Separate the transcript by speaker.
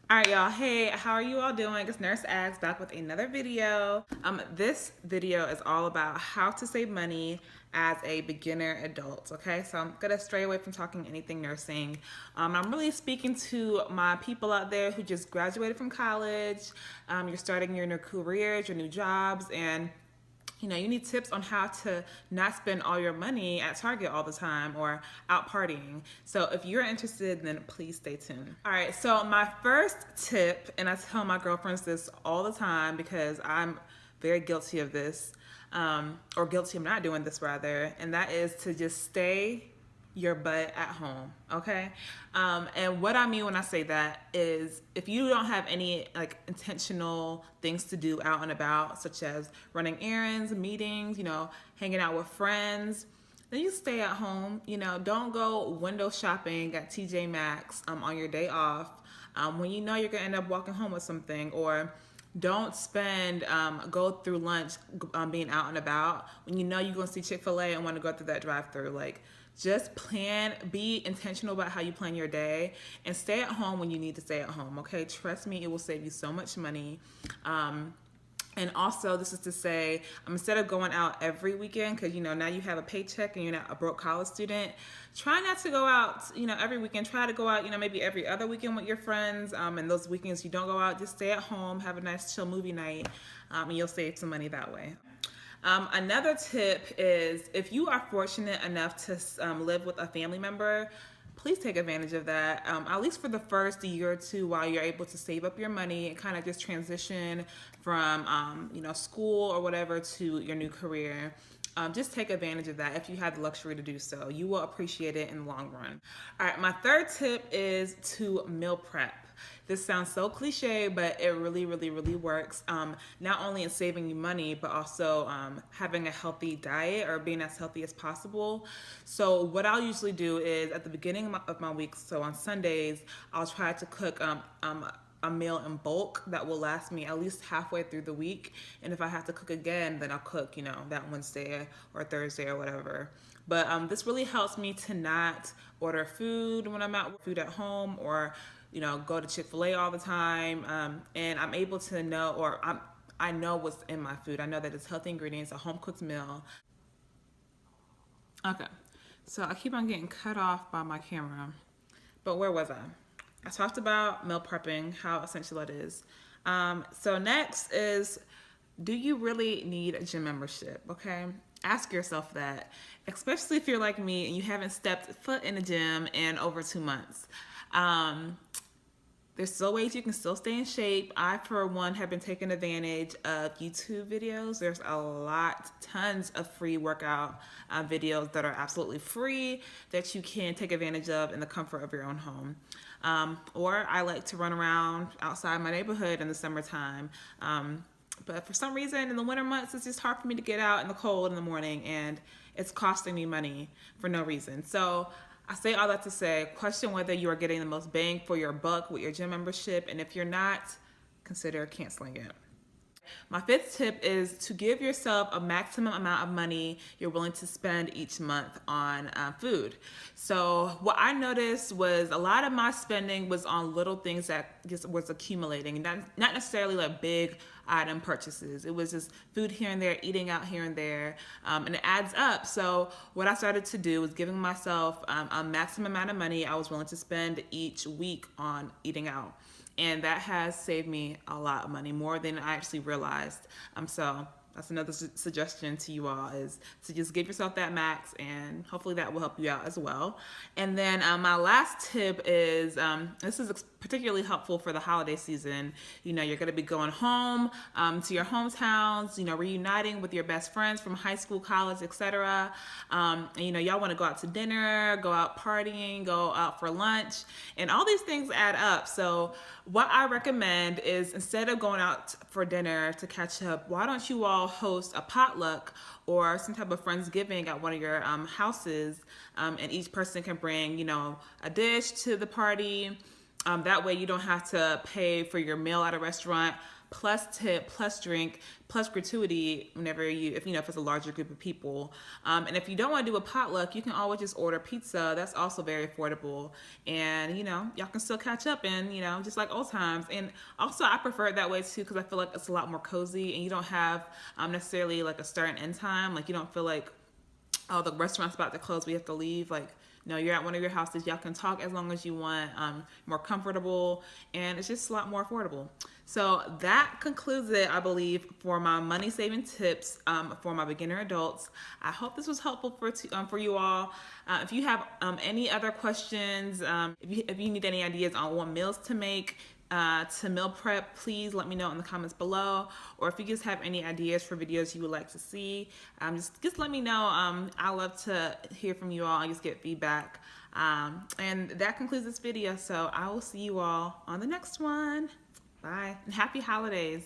Speaker 1: All right, y'all. Hey, how are you all doing? It's NurseAggz back with another video. This video is all about how to save money as a beginner adult. Okay, so I'm gonna stray away from talking anything nursing. I'm really speaking to my people out there who just graduated from college. You're starting your new careers, your new jobs, and you need tips on how to not spend all your money at Target all the time or out partying. So if you're interested, then please stay tuned. All right, so my first tip, and I tell my girlfriends this all the time because I'm very guilty of this, or guilty of not doing this rather, and that is to just stay your butt at home, okay? And what I mean when I say that is if you don't have any like intentional things to do out and about, such as running errands, meetings, hanging out with friends, then you stay at home. Don't go window shopping at TJ Maxx on your day off when you know you're gonna end up walking home with something, or don't go through lunch being out and about when you know you're gonna see Chick-fil-A and want to go through that drive-through. Like, just be intentional about how you plan your day, and stay at home when you need to stay at home, okay? Trust me, it will save you so much money. And also, this is to say, instead of going out every weekend, because now you have a paycheck and you're not a broke college student, try not to go out, every weekend. Try to go out, maybe every other weekend with your friends. And those weekends you don't go out, just stay at home, have a nice chill movie night, and you'll save some money that way. Another tip is if you are fortunate enough to live with a family member, please take advantage of that, at least for the first year or two while you're able to save up your money and kind of just transition from, school or whatever to your new career. Just take advantage of that if you have the luxury to do so. You will appreciate it in the long run. All right, my third tip is to meal prep. This sounds so cliche, but it really, really, really works. Not only in saving you money, but also having a healthy diet or being as healthy as possible. So what I'll usually do is at the beginning of my week, so on Sundays, I'll try to cook a meal in bulk that will last me at least halfway through the week. And if I have to cook again, then I'll cook, that Wednesday or Thursday or whatever. But this really helps me to not order food when I'm out with food at home, or go to Chick-fil-A all the time. And I'm able to know, or I know what's in my food. I know that it's healthy ingredients, a home cooked meal. Okay, so I keep on getting cut off by my camera, but where was I? I talked about meal prepping, how essential it is. So next is, do you really need a gym membership? Okay, ask yourself that, especially if you're like me and you haven't stepped foot in a gym in over 2 months. There's still ways you can still stay in shape. I, for one, have been taking advantage of YouTube videos. There's tons of free workout videos that are absolutely free that you can take advantage of in the comfort of your own home. Or I like to run around outside my neighborhood in the summertime. But for some reason, in the winter months, it's just hard for me to get out in the cold in the morning, and it's costing me money for no reason. So I say all that to say, question whether you are getting the most bang for your buck with your gym membership, and if you're not, consider canceling it. My fifth tip is to give yourself a maximum amount of money you're willing to spend each month on food. So what I noticed was a lot of my spending was on little things that just was accumulating, not necessarily like big item purchases. It was just food here and there, eating out here and there, and it adds up. So what I started to do was giving myself a maximum amount of money I was willing to spend each week on eating out. And that has saved me a lot of money, more than I actually realized. So that's another suggestion to you all, is to just give yourself that max, and hopefully that will help you out as well. And then my last tip is, this is particularly helpful for the holiday season. You're going to be going home to your hometowns, reuniting with your best friends from high school, college, etc. And y'all want to go out to dinner, go out partying, go out for lunch, and all these things add up. So what I recommend is, instead of going out for dinner to catch up, why don't you all host a potluck or some type of Friendsgiving at one of your houses, and each person can bring, a dish to the party. That way you don't have to pay for your meal at a restaurant, plus tip, plus drink, plus gratuity whenever if it's a larger group of people. And if you don't want to do a potluck, you can always just order pizza. That's also very affordable. And, y'all can still catch up and, just like old times. And also I prefer it that way too, because I feel like it's a lot more cozy and you don't have necessarily like a start and end time. Like you don't feel like, oh, the restaurant's about to close, we have to leave. Like, no, you're at one of your houses. Y'all can talk as long as you want, more comfortable, and it's just a lot more affordable. So that concludes it, I believe, for my money saving tips for my beginner adults. I hope this was helpful for you all. If you have any other questions, if you need any ideas on what meals to make, to meal prep, please let me know in the comments below. Or if you just have any ideas for videos you would like to see, just let me know. I love to hear from you all and just get feedback. And that concludes this video. So I will see you all on the next one. Bye and happy holidays.